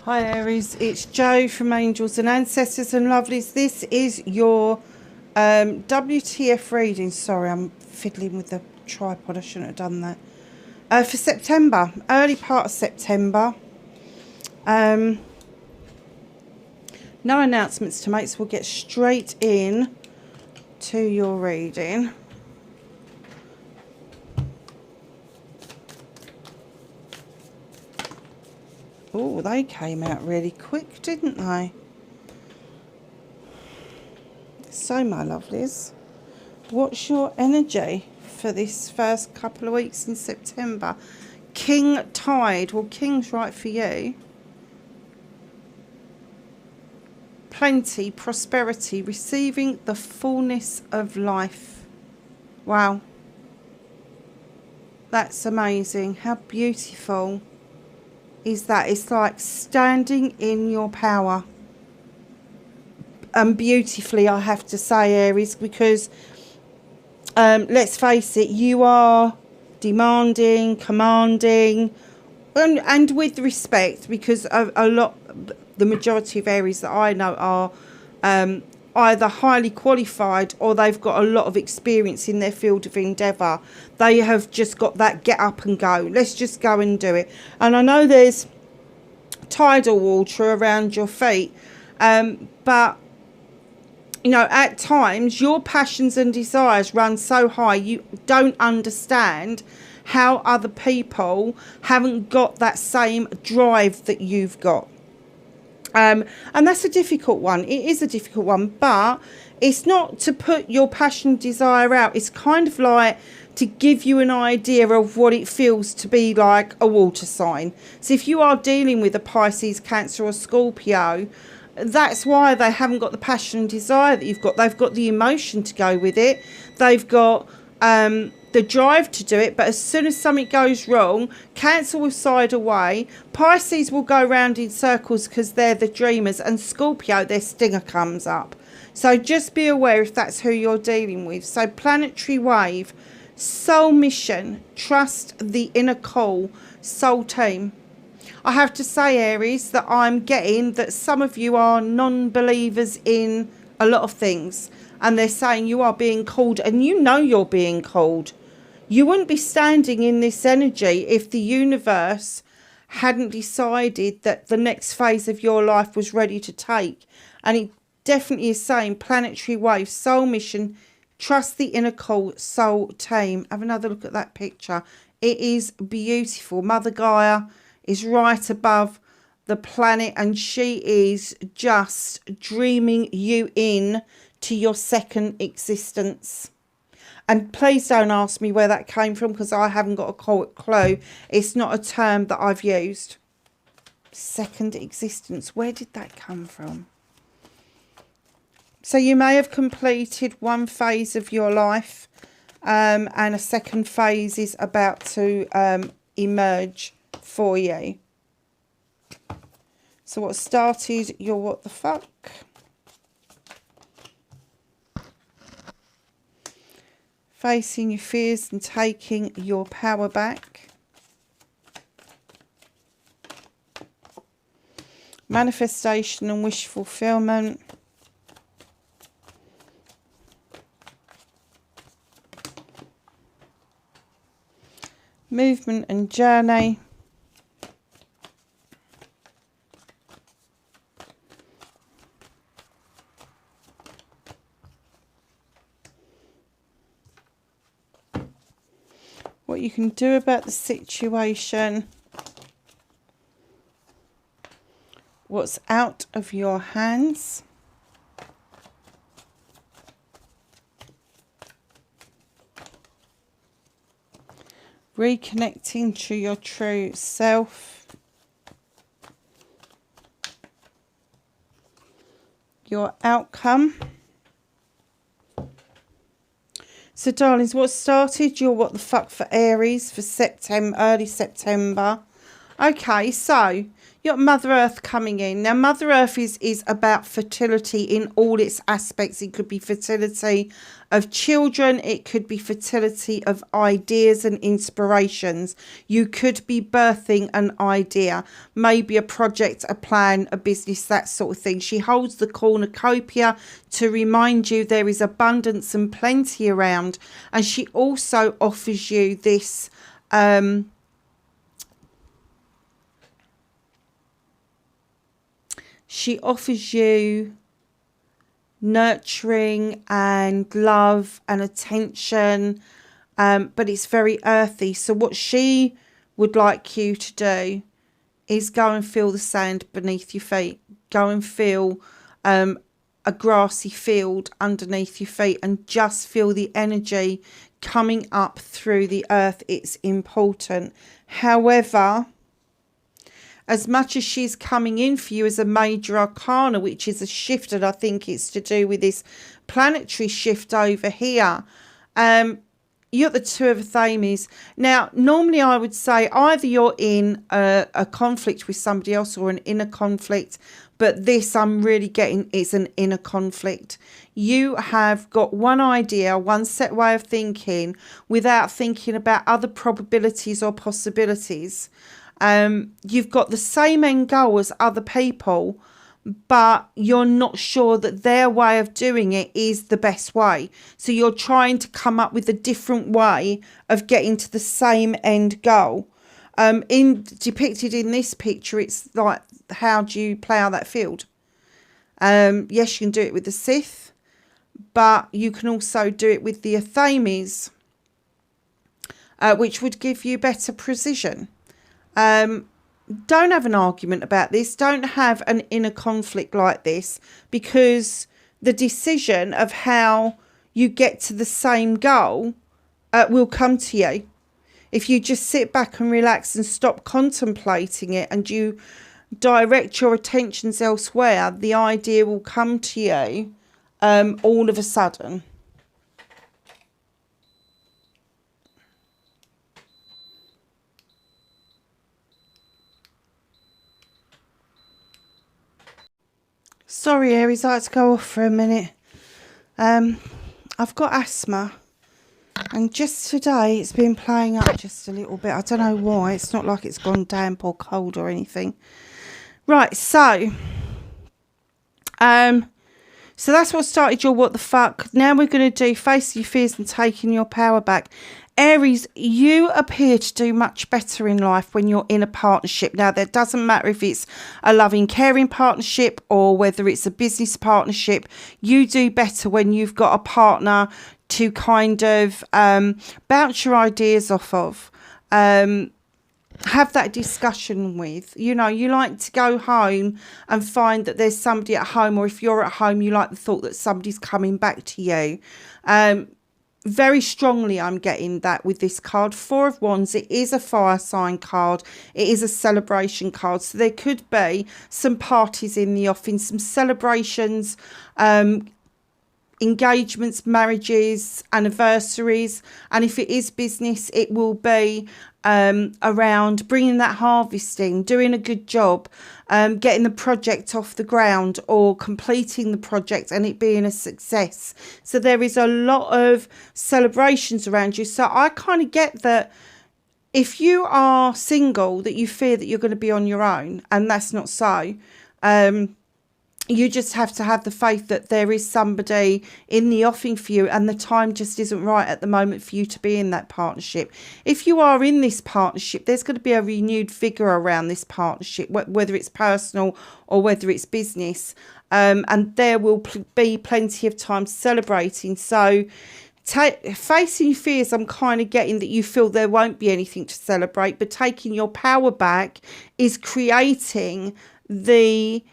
Hi Aries, it's Jo from Angels and Ancestors and Lovelies. This is your WTF reading. Sorry, I'm fiddling with the tripod. I shouldn't have done that. For September, early part of September. No announcements to make, so we'll get straight in to your reading. Oh, they came out really quick, didn't they? So, my lovelies, what's your energy for this first couple of weeks in September? King Tide. Well, King's right for you. Plenty, prosperity, receiving the fullness of life. Wow. That's amazing. How beautiful is that? It's like standing in your power. And beautifully, I have to say, Aries, because let's face it, you are demanding, commanding, and with respect, because the majority of Aries that I know are either highly qualified or they've got a lot of experience in their field of endeavour. They have just got that get up and go. Let's just go and do it. And I know there's tidal water around your feet, but you know, at times your passions and desires run so high you don't understand how other people haven't got that same drive that you've got. And that's a difficult one. It is a difficult one, but it's not to put your passion and desire out. It's kind of like to give you an idea of what it feels to be like a water sign. So if you are dealing with a Pisces, Cancer or Scorpio, that's why they haven't got the passion and desire that you've got. They've got the emotion to go with it. They've got the drive to do it, but as soon as something goes wrong, Cancer will side away. Pisces will go round in circles because they're the dreamers, and Scorpio, their stinger comes up. So just be aware if that's who you're dealing with. So planetary wave, soul mission, trust the inner call, soul team. I have to say, Aries, that I'm getting that some of you are non-believers in a lot of things. And they're saying you are being called, and you know you're being called. You wouldn't be standing in this energy if the universe hadn't decided that the next phase of your life was ready to take. And it definitely is saying planetary wave, soul mission, trust the inner call, soul team. Have another look at that picture. It is beautiful. Mother Gaia is right above the planet, and she is just dreaming you in to your second existence. And please don't ask me where that came from, because I haven't got a clue. It's not a term that I've used. Second existence. Where did that come from? So you may have completed one phase of your life, and a second phase is about to emerge for you. So what started your what the fuck? Facing your fears and taking your power back. Manifestation and wish fulfillment. Movement and journey. What you can do about the situation. What's out of your hands. Reconnecting to your true self. Your outcome. So, darlings, what started your what the fuck for Aries for September, early September, Okay, so you got Mother Earth coming in. Now, Mother Earth is about fertility in all its aspects. It could be fertility of children. It could be fertility of ideas and inspirations. You could be birthing an idea, maybe a project, a plan, a business, that sort of thing. She holds the cornucopia to remind you there is abundance and plenty around. And she also offers you this... she offers you nurturing and love and attention, but it's very earthy. So what she would like you to do is go and feel the sand beneath your feet. Go and feel a grassy field underneath your feet and just feel the energy coming up through the earth. It's important. However, as much as she's coming in for you as a major arcana, which is a shift, and I think it's to do with this planetary shift over here, you're the Two of Thames. Now, normally I would say either you're in a conflict with somebody else or an inner conflict, but this I'm really getting is an inner conflict. You have got one idea, one set way of thinking without thinking about other probabilities or possibilities. You've got the same end goal as other people, but you're not sure that their way of doing it is the best way. So you're trying to come up with a different way of getting to the same end goal. Depicted in this picture, it's like, how do you plough that field? Yes, you can do it with the Sith, but you can also do it with the Athames, which would give you better precision. Don't have an argument about this. Don't have an inner conflict like this, because the decision of how you get to the same goal will come to you. If you just sit back and relax and stop contemplating it and you direct your attentions elsewhere, the idea will come to you all of a sudden. Sorry, Aries, I had to go off for a minute. I've got asthma, and just today it's been playing up just a little bit. I don't know why. It's not like it's gone damp or cold or anything. Right, so that's what started your what the fuck. Now we're going to do facing your fears and taking your power back. Aries, you appear to do much better in life when you're in a partnership. Now, that doesn't matter if it's a loving, caring partnership or whether it's a business partnership. You do better when you've got a partner to kind of bounce your ideas off of. Have that discussion with. You know, you like to go home and find that there's somebody at home, or if you're at home, you like the thought that somebody's coming back to you. Very strongly I'm getting that with this card. Four of Wands, it is a fire sign card. It is a celebration card. So there could be some parties in the offing, some celebrations, engagements, marriages, anniversaries. And if it is business, it will be around bringing that harvesting, doing a good job, getting the project off the ground or completing the project and it being a success. So there is a lot of celebrations around you. So I kind of get that if you are single, that you fear that you're going to be on your own, and that's not so. You just have to have the faith that there is somebody in the offing for you, and the time just isn't right at the moment for you to be in that partnership. If you are in this partnership, there's going to be a renewed vigor around this partnership, whether it's personal or whether it's business. And there will be plenty of time celebrating. So facing fears, I'm kind of getting that you feel there won't be anything to celebrate, but taking your power back is creating the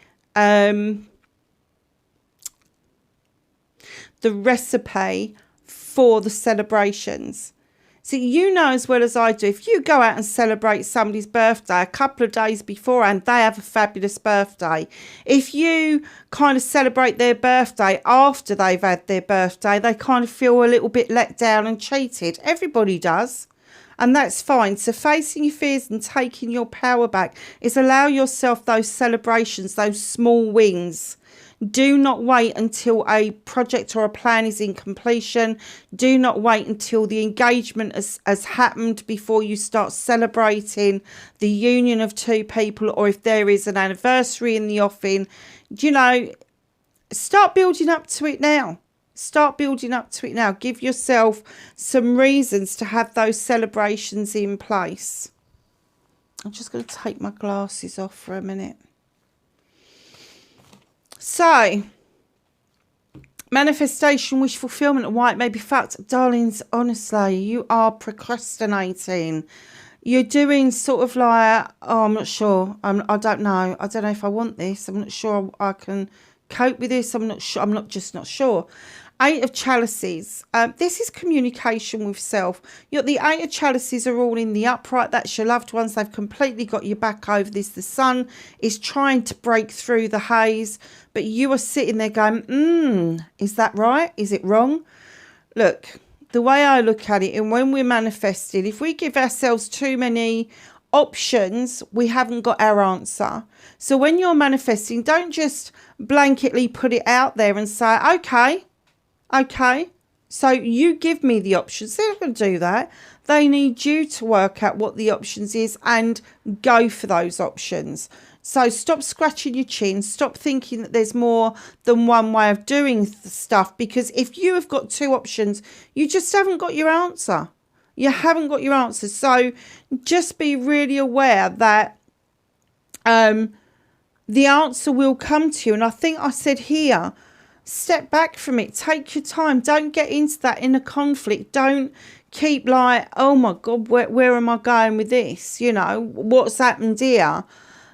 recipe for the celebrations. So you know as well as I do, if you go out and celebrate somebody's birthday a couple of days beforehand, they have a fabulous birthday. If you kind of celebrate their birthday after they've had their birthday, they kind of feel a little bit let down and cheated. Everybody does. And that's fine. So facing your fears and taking your power back is allow yourself those celebrations, those small wins. Do not wait until a project or a plan is in completion. Do not wait until the engagement has happened before you start celebrating the union of two people, or if there is an anniversary in the offing. You know, start building up to it now. Start building up to it now. Give yourself some reasons to have those celebrations in place. I'm just going to take my glasses off for a minute. So, manifestation, wish fulfillment, and why it may be fact. Darlings, honestly, you are procrastinating. You're doing sort of like, oh, I'm not sure. I don't know. I don't know if I want this. I'm not sure I can cope with this. I'm not sure. I'm not sure. Eight of Chalices. This is communication with self. The Eight of Chalices are all in the upright. That's your loved ones. They've completely got your back over this. The sun is trying to break through the haze, but you are sitting there going, is that right? Is it wrong? Look, the way I look at it, and when we're manifesting, if we give ourselves too many options, we haven't got our answer. So when you're manifesting, don't just blanketly put it out there and say, okay, so you give me the options. They're not going to do that. They need you to work out what the options is and go for those options. So stop scratching your chin. Stop thinking that there's more than one way of doing stuff, because if you have got two options, you just haven't got your answer. You haven't got your answer. So just be really aware that the answer will come to you. And I think I said here, step back from it. Take your time. Don't get into that inner conflict. Don't keep like, oh my God, where am I going with this? You know, what's happened here?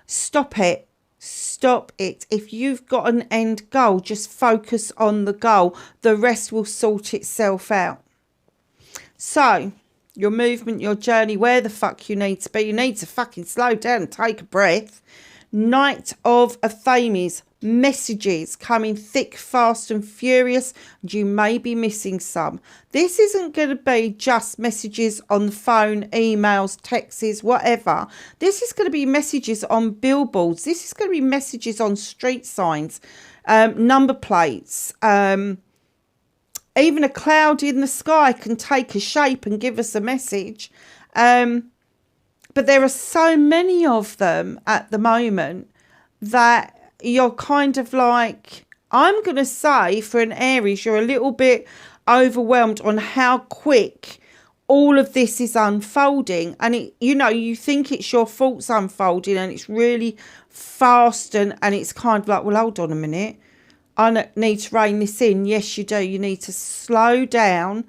Stop it. Stop it. If you've got an end goal, just focus on the goal. The rest will sort itself out. So, your movement, your journey, where the fuck you need to be. You need to fucking slow down and take a breath. Knight of Aphames. Messages coming thick, fast and furious, and you may be missing some. This isn't going to be just messages on the phone, emails, texts, whatever. This is going to be messages on billboards. This is going to be messages on street signs, number plates. Even a cloud in the sky can take a shape and give us a message. But there are so many of them at the moment that you're kind of like, I'm going to say for an Aries, you're a little bit overwhelmed on how quick all of this is unfolding. And, you think it's your fault's unfolding and it's really fast and it's kind of like, well, hold on a minute. I need to rein this in. Yes, you do. You need to slow down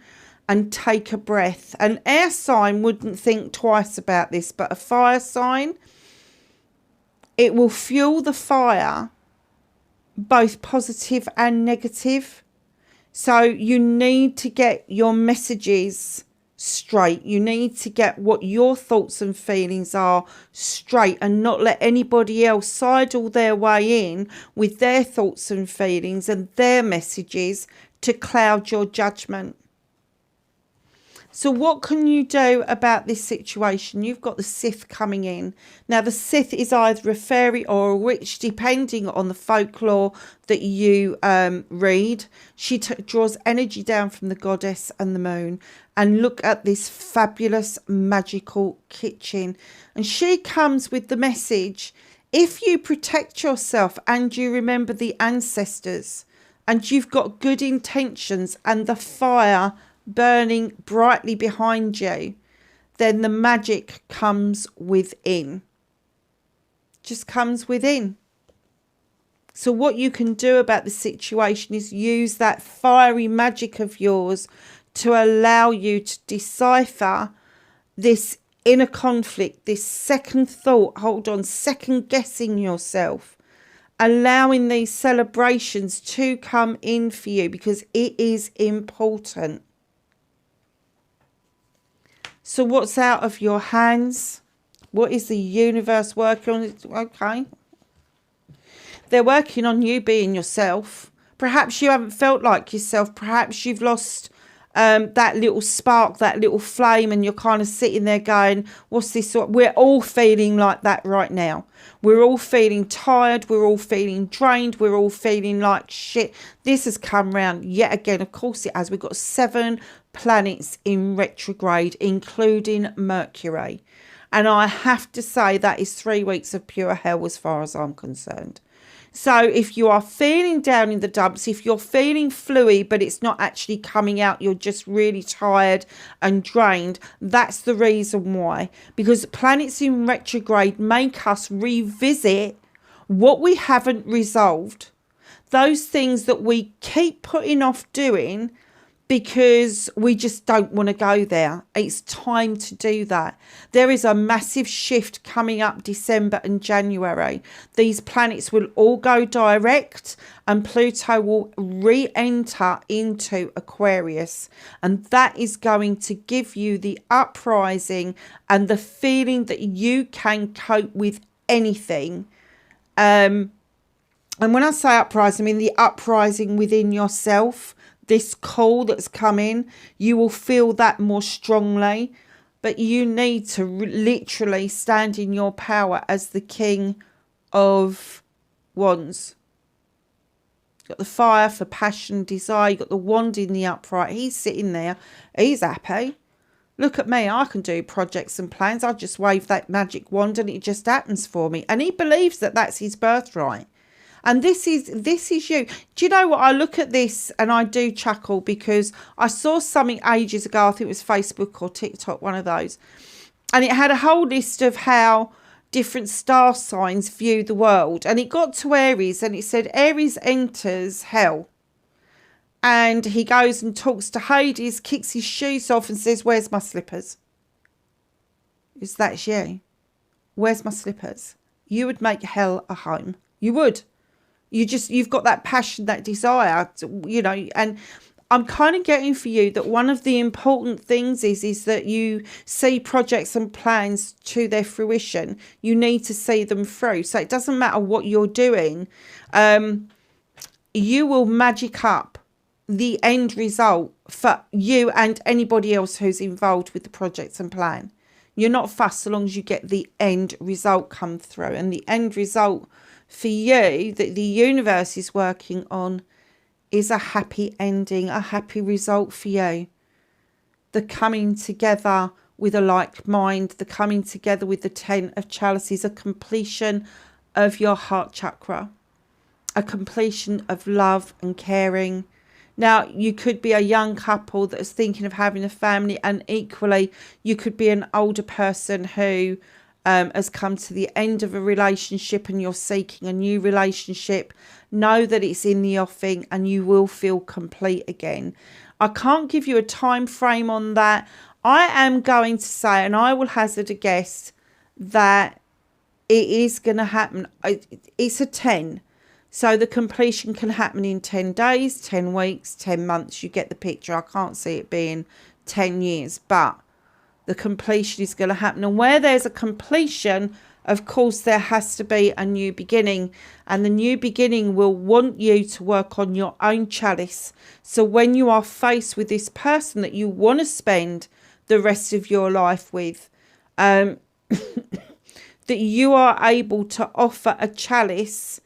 and take a breath. An air sign wouldn't think twice about this, but a fire sign, it will fuel the fire, both positive and negative. So you need to get your messages straight. You need to get what your thoughts and feelings are straight and not let anybody else sidle their way in with their thoughts and feelings and their messages to cloud your judgment. So what can you do about this situation? You've got the Sith coming in. Now, the Sith is either a fairy or a witch, depending on the folklore that you read. She draws energy down from the goddess and the moon. And look at this fabulous magical kitchen. And she comes with the message, if you protect yourself and you remember the ancestors and you've got good intentions and the fire burning brightly behind you, then the magic comes within. Just comes within. So what you can do about the situation is use that fiery magic of yours to allow you to decipher this inner conflict, this second thought, second guessing yourself, allowing these celebrations to come in for you because it is important. So what's out of your hands? What is the universe working on? Okay. They're working on you being yourself. Perhaps you haven't felt like yourself. Perhaps you've lost that little spark, that little flame, and you're kind of sitting there going, what's this? We're all feeling like that right now. We're all feeling tired. We're all feeling drained. We're all feeling like shit. This has come round yet again. Of course it has. We've got 7 planets in retrograde, including Mercury. And I have to say that is 3 weeks of pure hell as far as I'm concerned. So if you are feeling down in the dumps, if you're feeling fluey, but it's not actually coming out, you're just really tired and drained, that's the reason why. Because planets in retrograde make us revisit what we haven't resolved. Those things that we keep putting off doing because we just don't want to go there. It's time to do that. There is a massive shift coming up December and January. These planets will all go direct and Pluto will re-enter into Aquarius. And that is going to give you the uprising and the feeling that you can cope with anything. And when I say uprising, I mean the uprising within yourself. This call that's come in, you will feel that more strongly, but you need to literally stand in your power as the King of Wands. You've got the fire for passion, desire. You've got the wand in the upright. He's sitting there. He's happy. Look at me. I can do projects and plans. I just wave that magic wand and it just happens for me. And he believes that that's his birthright. And this is you. Do you know what? I look at this and I do chuckle because I saw something ages ago. I think it was Facebook or TikTok, one of those. And it had a whole list of how different star signs view the world. And it got to Aries and it said Aries enters hell. And he goes and talks to Hades, kicks his shoes off and says, where's my slippers? Is that you? Where's my slippers? You would make hell a home. You would. You've got that passion, that desire, you know, and I'm kind of getting for you that one of the important things is that you see projects and plans to their fruition. You need to see them through. So it doesn't matter what you're doing. You will magic up the end result for you and anybody else who's involved with the projects and plan. You're not fussed so long as you get the end result come through. And the end result for you that the universe is working on is a happy ending, a happy result for you. The coming together with a like mind, the coming together with the 10 of chalices, a completion of your heart chakra, a completion of love and caring. Now, you could be a young couple that is thinking of having a family, and equally, you could be an older person who has come to the end of a relationship and you're seeking a new relationship. Know that it's in the offing and you will feel complete again. I can't give you a time frame on that. I am going to say, and I will hazard a guess, that it is going to happen. It's a 10. So the completion can happen in 10 days, 10 weeks, 10 months. You get the picture. I can't see it being 10 years, but the completion is going to happen. And where there's a completion, of course, there has to be a new beginning. And the new beginning will want you to work on your own chalice. So when you are faced with this person that you want to spend the rest of your life with, that you are able to offer a chalice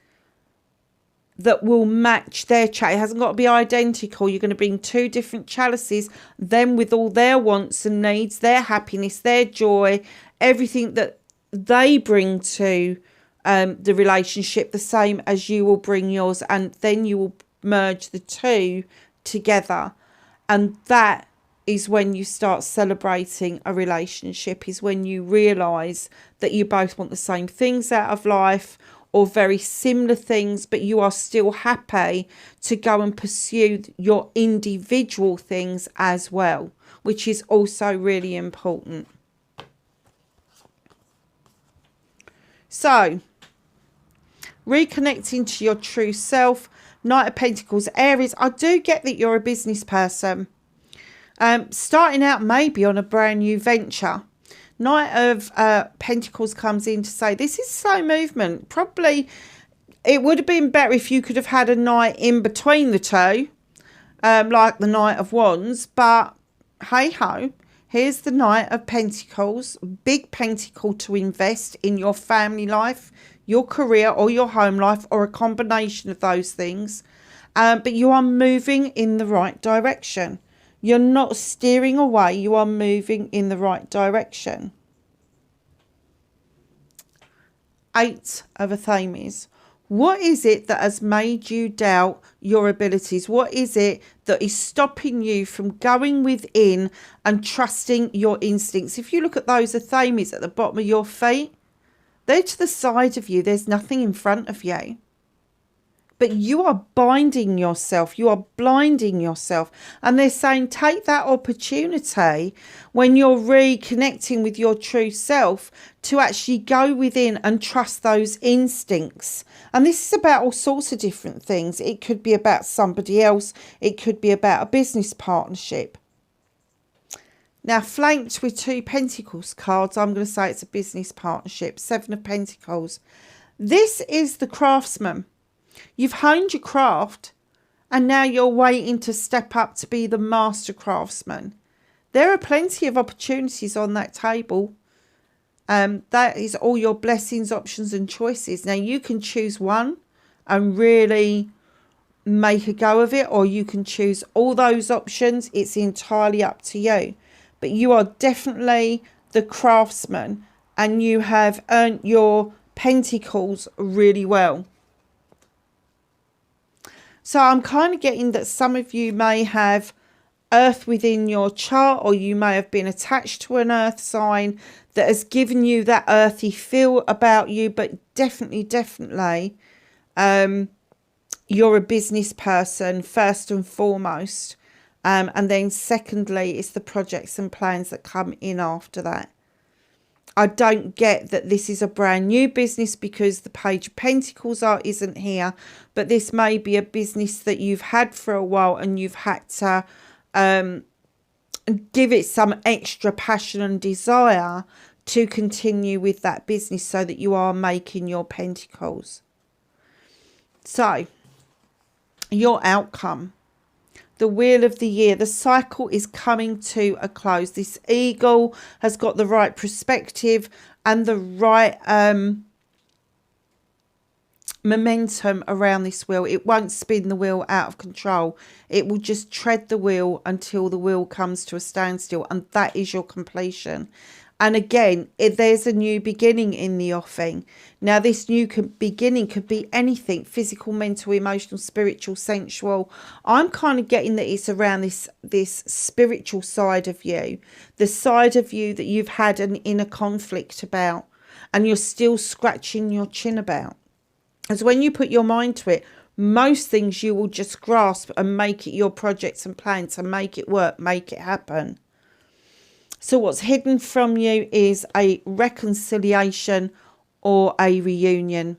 that will match their chalice. It hasn't got to be identical. You're going to bring 2 different chalices, them with all their wants and needs, their happiness, their joy, everything that they bring to the relationship, the same as you will bring yours. And then you will merge the 2 together. And that is when you start celebrating a relationship, is when you realise that you both want the same things out of life, or very similar things, but you are still happy to go and pursue your individual things as well, which is also really important. So, reconnecting to your true self, Knight of Pentacles, Aries, I do get that you're a business person. Starting out maybe on a brand new venture. Knight of Pentacles comes in to say this is slow movement. Probably it would have been better if you could have had a knight in between the 2. like the Knight of Wands, but hey ho, here's the Knight of Pentacles, big pentacle to invest in your family life, your career, or your home life, or a combination of those things. But you are moving in the right direction. You're not steering away, you are moving in the right direction. Eight of Athames. What is it that has made you doubt your abilities? What is it that is stopping you from going within and trusting your instincts? If you look at those Athames at the bottom of your feet, they're to the side of you. There's nothing in front of you. But you are binding yourself. You are blinding yourself. And they're saying take that opportunity when you're reconnecting with your true self to actually go within and trust those instincts. And this is about all sorts of different things. It could be about somebody else. It could be about a business partnership. Now, flanked with 2 Pentacles cards, I'm going to say it's a business partnership. 7 of Pentacles. This is the craftsman. You've honed your craft and now you're waiting to step up to be the master craftsman. There are plenty of opportunities on that table. That is all your blessings, options and choices. Now you can choose one and really make a go of it, or you can choose all those options. It's entirely up to you. But you are definitely the craftsman and you have earned your pentacles really well. So I'm kind of getting that some of you may have earth within your chart, or you may have been attached to an earth sign that has given you that earthy feel about you. But definitely, you're a business person first and foremost. And then secondly, it's the projects and plans that come in after that. I don't get that this is a brand new business because the Page of Pentacles isn't here. But this may be a business that you've had for a while and you've had to give it some extra passion and desire to continue with that business so that you are making your pentacles. So, your outcome. The Wheel of the Year. The cycle is coming to a close. This eagle has got the right perspective and the right momentum around this wheel. It won't spin the wheel out of control. It will just tread the wheel until the wheel comes to a standstill, and that is your completion. And again, there's a new beginning in the offing. Now, this new beginning could be anything: physical, mental, emotional, spiritual, sensual. I'm kind of getting that it's around this spiritual side of you, the side of you that you've had an inner conflict about and you're still scratching your chin about. As when you put your mind to it, most things you will just grasp and make it your projects and plans and make it work, make it happen. So what's hidden from you is a reconciliation or a reunion.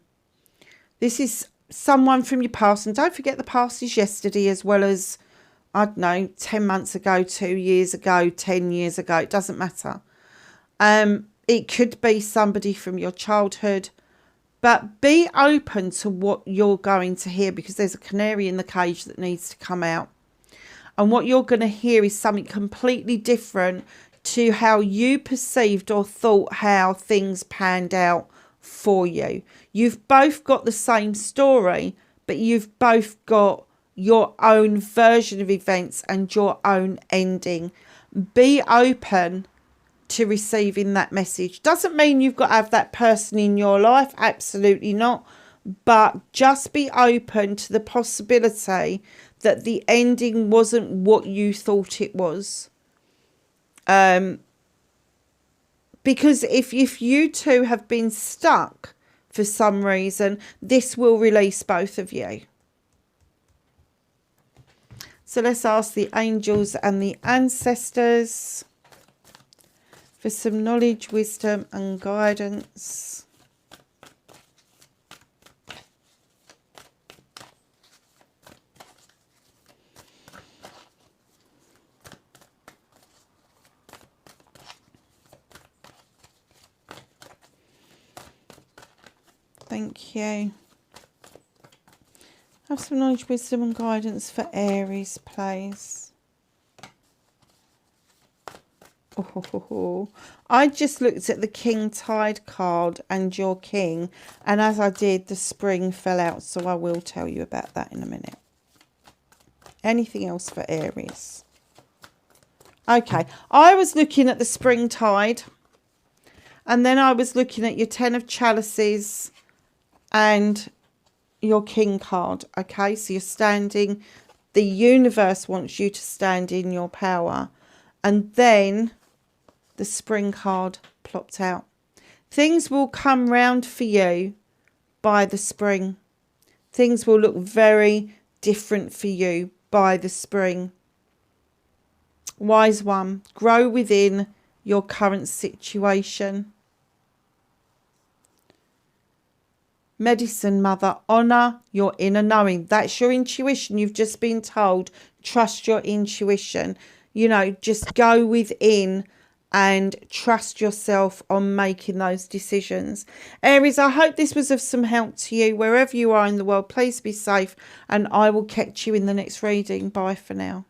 This is someone from your past. And don't forget, the past is yesterday, as well as, I don't know, 10 months ago, 2 years ago, 10 years ago. It doesn't matter. It could be somebody from your childhood. But be open to what you're going to hear, because there's a canary in the cage that needs to come out. And what you're going to hear is something completely different to how you perceived or thought how things panned out for you. You've both got the same story, but you've both got your own version of events and your own ending. Be open to receiving that message. Doesn't mean you've got to have that person in your life, absolutely not, but just be open to the possibility that the ending wasn't what you thought it was. Because if you two have been stuck for some reason, this will release both of you. So let's ask the angels and the ancestors for some knowledge, wisdom and guidance. Thank you. Have some knowledge, wisdom and guidance for Aries, please. Oh, I just looked at the King Tide card and your King, and as I did, the Spring fell out, so I will tell you about that in a minute. Anything else for Aries? Okay, I was looking at the Spring Tide, and then I was looking at your Ten of Chalices and your King card. Okay, so you're standing, the universe wants you to stand in your power, and then the Spring card plopped out. Things will come round for you by the spring. Things will look very different for you by the spring. Wise one, grow within your current situation. Medicine Mother, honour your inner knowing. That's your intuition. You've just been told, trust your intuition. You know, just go within and trust yourself on making those decisions. Aries, I hope this was of some help to you. Wherever you are in the world, please be safe, and I will catch you in the next reading. Bye for now.